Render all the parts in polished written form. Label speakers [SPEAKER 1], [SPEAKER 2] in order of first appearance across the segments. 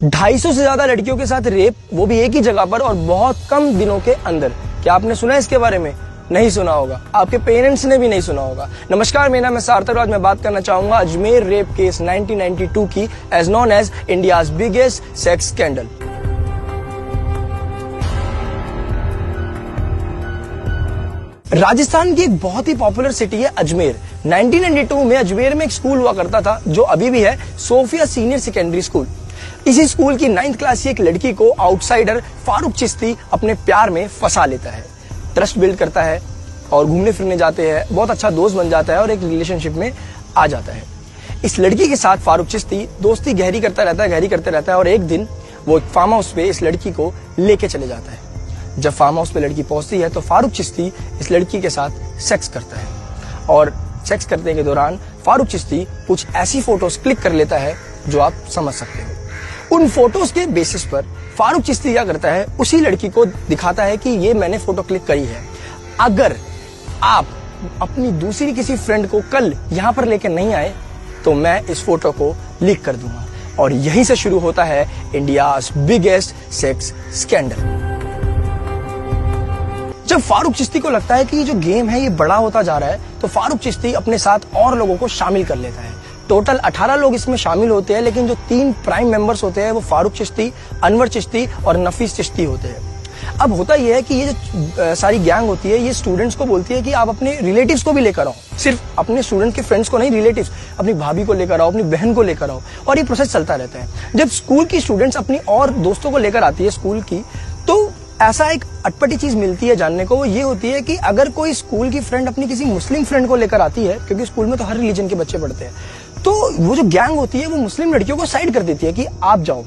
[SPEAKER 1] 250 से ज्यादा लड़कियों के साथ रेप, वो भी एक ही जगह पर और बहुत कम दिनों के अंदर। क्या आपने सुना है इसके बारे में? नहीं सुना होगा, आपके पेरेंट्स ने भी नहीं सुना होगा। नमस्कार, मेरा नाम है सार्थक। आज मैं बात करना चाहूंगा अजमेर रेप केस 1992 की, as known as India's biggest sex scandal. Rajasthan की एक बहुत ही पॉपुलर सिटी है अजमेर। 1992 में अजमेर में एक स्कूल हुआ करता था जो अभी भी है, सोफिया सीनियर सेकेंडरी स्कूल। इसी स्कूल की 9th क्लास की एक लड़की को आउटसाइडर फारूक चिश्ती अपने प्यार में फंसा लेता है, ट्रस्ट बिल्ड करता है और घूमने फिरने जाते हैं, बहुत अच्छा दोस्त बन जाता है और एक रिलेशनशिप में आ जाता है। इस लड़की के साथ फारूक चिश्ती दोस्ती गहरी करता रहता है और एक दिन वो फार्म हाउस पे इस लड़की को लेके चले जाता है। जब फार्म हाउस पे लड़की पहुंचती है तो फारूक चिश्ती इस लड़की के साथ सेक्स करता है और सेक्स करने के दौरान फारूक चिश्ती कुछ ऐसी फोटोज क्लिक कर लेता है जो आप समझ सकते हो। उन फोटोज के बेसिस पर फारूक चिश्ती क्या करता है, उसी लड़की को दिखाता है कि ये मैंने फोटो क्लिक करी है, अगर आप अपनी दूसरी किसी फ्रेंड को कल यहां पर लेकर नहीं आए तो मैं इस फोटो को लीक कर दूंगा। और यहीं से शुरू होता है इंडियाज बिगेस्ट सेक्स स्कैंडल। जब फारूक चिश्ती को लगता है कि ये जो गेम है ये बड़ा होता जा रहा है, तो फारूक चिश्ती अपने साथ और लोगों को शामिल कर लेता है। टोटल 18 लोग इसमें शामिल होते हैं, लेकिन जो 3 प्राइम मेंबर्स होते हैं वो फारूक चिश्ती, अनवर चिश्ती और नफीस चिश्ती होते हैं। अब होता यह है कि ये जो सारी गैंग होती है, ये स्टूडेंट्स को बोलती है कि आप अपने रिलेटिव्स को भी लेकर आओ, सिर्फ अपने स्टूडेंट के फ्रेंड्स को नहीं, रिलेटिव्स, अपनी भाभी को लेकर आओ, अपनी बहन को लेकर आओ, और ये प्रोसेस चलता रहता है। जब स्कूल की स्टूडेंट्स अपनी और दोस्तों को लेकर आती है स्कूल की, तो ऐसा एक अटपटी चीज मिलती है जानने को, वो ये होती है कि अगर कोई स्कूल की फ्रेंड अपनी किसी मुस्लिम फ्रेंड को लेकर आती है, क्योंकि स्कूल में तो हर रिलीजन के बच्चे पढ़ते हैं, तो वो जो गैंग होती है वो मुस्लिम लड़कियों को साइड कर देती है कि आप जाओ।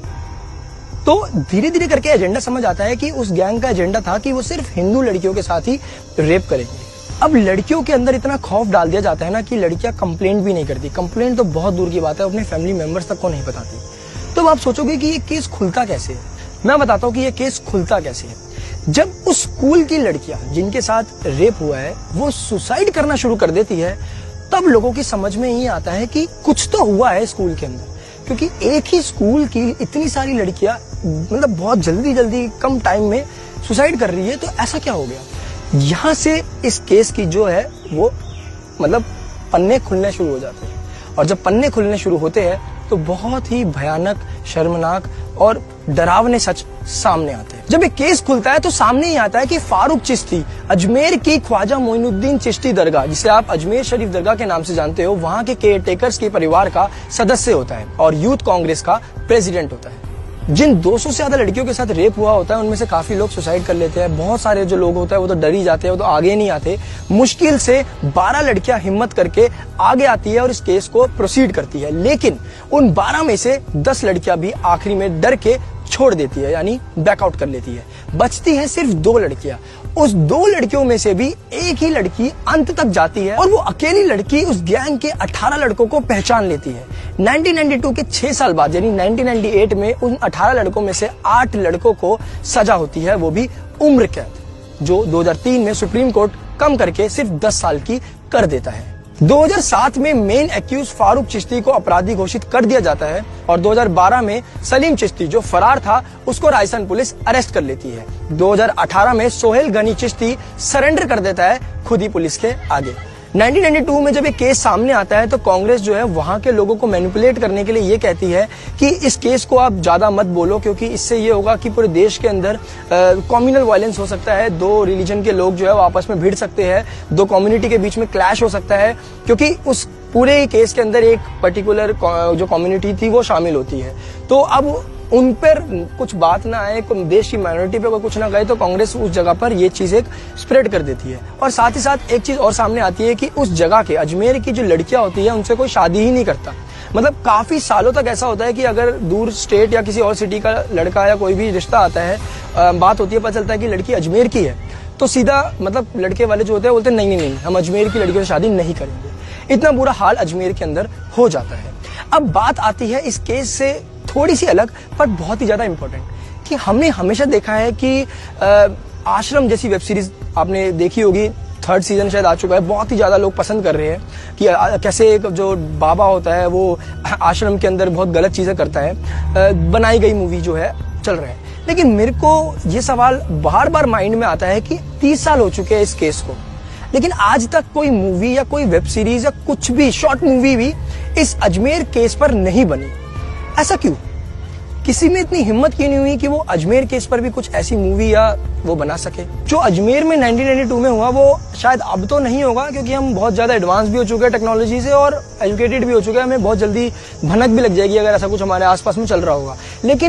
[SPEAKER 1] तो धीरे धीरे करके एजेंडा समझ आता है कि उस गैंग का एजेंडा था कि वो सिर्फ हिंदू लड़कियों के साथ ही रेप करेंगे। अब लड़कियों के अंदर इतना खौफ डाल दिया जाता है ना कि लड़कियां कंप्लेंट भी नहीं करती। कंप्लेंट तो बहुत दूर की बात है, अपने फैमिली मेंबर्स तक को नहीं बताती। तो आप सोचोगे कि ये केस खुलता कैसे है। मैं बताता हूँ कि ये केस खुलता कैसे है। जब उस स्कूल की लड़कियां जिनके साथ रेप हुआ है वो सुसाइड करना शुरू कर देती है, तब लोगों की समझ में ये आता है कि कुछ तो हुआ है स्कूल के अंदर। क्योंकि एक ही स्कूल की इतनी सारी लड़कियां मतलब बहुत जल्दी कम टाइम में सुसाइड कर रही है, तो ऐसा क्या हो गया। यहां से इस केस की जो है वो मतलब पन्ने खुलने शुरू हो जाते हैं, और जब पन्ने खुलने शुरू होते हैं तो बहुत ही भयानक, शर्मनाक और डरावने सच सामने आते हैं। जब एक केस खुलता है तो सामने ही आता है कि फारूक चिश्ती अजमेर की ख्वाजा मोइनुद्दीन चिश्ती दरगाह, जिसे आप अजमेर शरीफ दरगाह के नाम से जानते हो, वहां के केयर टेकर्स के परिवार का सदस्य होता है और यूथ कांग्रेस का प्रेसिडेंट होता है। जिन 200 से ज्यादा लड़कियों के साथ रेप हुआ होता है उनमें से काफी लोग सुसाइड कर लेते हैं। बहुत सारे जो लोग होते हैं वो तो डर ही जाते हैं, वो तो आगे नहीं आते। मुश्किल से 12 लड़कियां हिम्मत करके आगे आती है और इस केस को प्रोसीड करती है, लेकिन उन 12 में से 10 लड़कियां भी आखिरी में डर के छोड़ देती है, यानी बैकआउट कर लेती है। बचती है सिर्फ 2 लड़कियां। उस 2 लड़कियों में से भी एक ही लड़की अंत तक जाती है और वो अकेली लड़की उस गैंग के 18 लड़कों को पहचान लेती है। 1992 के 6 साल बाद यानी 1998 में उन 18 लड़कों में से 8 लड़कों को सजा होती है, वो भी उम्र कैद, जो 2003 में सुप्रीम कोर्ट कम करके सिर्फ 10 साल की कर देता है। 2007 में मेन एक्यूज फारूक चिश्ती को अपराधी घोषित कर दिया जाता है और 2012 में सलीम चिश्ती जो फरार था उसको राजस्थान पुलिस अरेस्ट कर लेती है। 2018 में सोहेल गनी चिश्ती सरेंडर कर देता है खुद ही पुलिस के आगे। 1992 में जब ये केस सामने आता है तो कांग्रेस जो है वहां के लोगों को मैनिपुलेट करने के लिए ये कहती है कि इस केस को आप ज्यादा मत बोलो, क्योंकि इससे ये होगा कि पूरे देश के अंदर कम्युनल वायलेंस हो सकता है, 2 रिलीजन के लोग जो है वो आपस में भिड़ सकते हैं, 2 कम्युनिटी के बीच में क्लैश हो सकता है, क्योंकि उस पूरे ही केस के अंदर एक पर्टिकुलर जो कम्युनिटी थी वो शामिल होती है। तो अब उन पर कुछ बात ना आए, देश की माइनॉरिटी पे कुछ ना गए, तो कांग्रेस उस जगह पर ये चीज एक स्प्रेड कर देती है। और साथ ही साथ एक चीज और सामने आती है कि उस जगह के अजमेर की जो लड़कियां होती है उनसे कोई शादी ही नहीं करता। मतलब काफी सालों तक ऐसा होता है कि अगर दूर स्टेट या किसी और सिटी का लड़का या कोई भी रिश्ता आता है, बात होती है, पता चलता है कि लड़की अजमेर की है, तो सीधा मतलब लड़के वाले जो होते हैं बोलते हैं नहीं, हम अजमेर की लड़कियों से शादी नहीं करेंगे। इतना बुरा हाल अजमेर के अंदर हो जाता है। अब बात आती है इस केस से थोड़ी सी अलग पर बहुत ही ज्यादा इंपॉर्टेंट, कि हमने हमेशा देखा है कि आश्रम जैसी वेब सीरीज आपने देखी होगी, 3rd सीजन शायद आ चुका है, बहुत ही ज़्यादा लोग पसंद कर रहे हैं कि कैसे एक जो बाबा होता है वो आश्रम के अंदर बहुत गलत चीज़ें करता है। बनाई गई मूवी जो है चल रहा है, लेकिन मेरे को ये सवाल बार बार माइंड में आता है कि 30 साल हो चुके हैं इस केस को, लेकिन आज तक कोई मूवी या कोई वेब सीरीज या कुछ भी शॉर्ट मूवी भी इस अजमेर केस पर नहीं बनी। ऐसा क्यों? किसी में इतनी हिम्मत क्यों नहीं हुई कि वो अजमेर केस पर भी कुछ ऐसी मूवी या वो बना सके? जो अजमेर में 1992 में हुआ वो शायद अब तो नहीं होगा, क्योंकि हम बहुत ज्यादा एडवांस भी हो चुके हैं टेक्नोलॉजी से और एजुकेटेड भी हो चुके हैं, हमें बहुत जल्दी भनक भी लग जाएगी अगर ऐसा कुछ हमारे आसपास में चल रहा होगा। लेकिन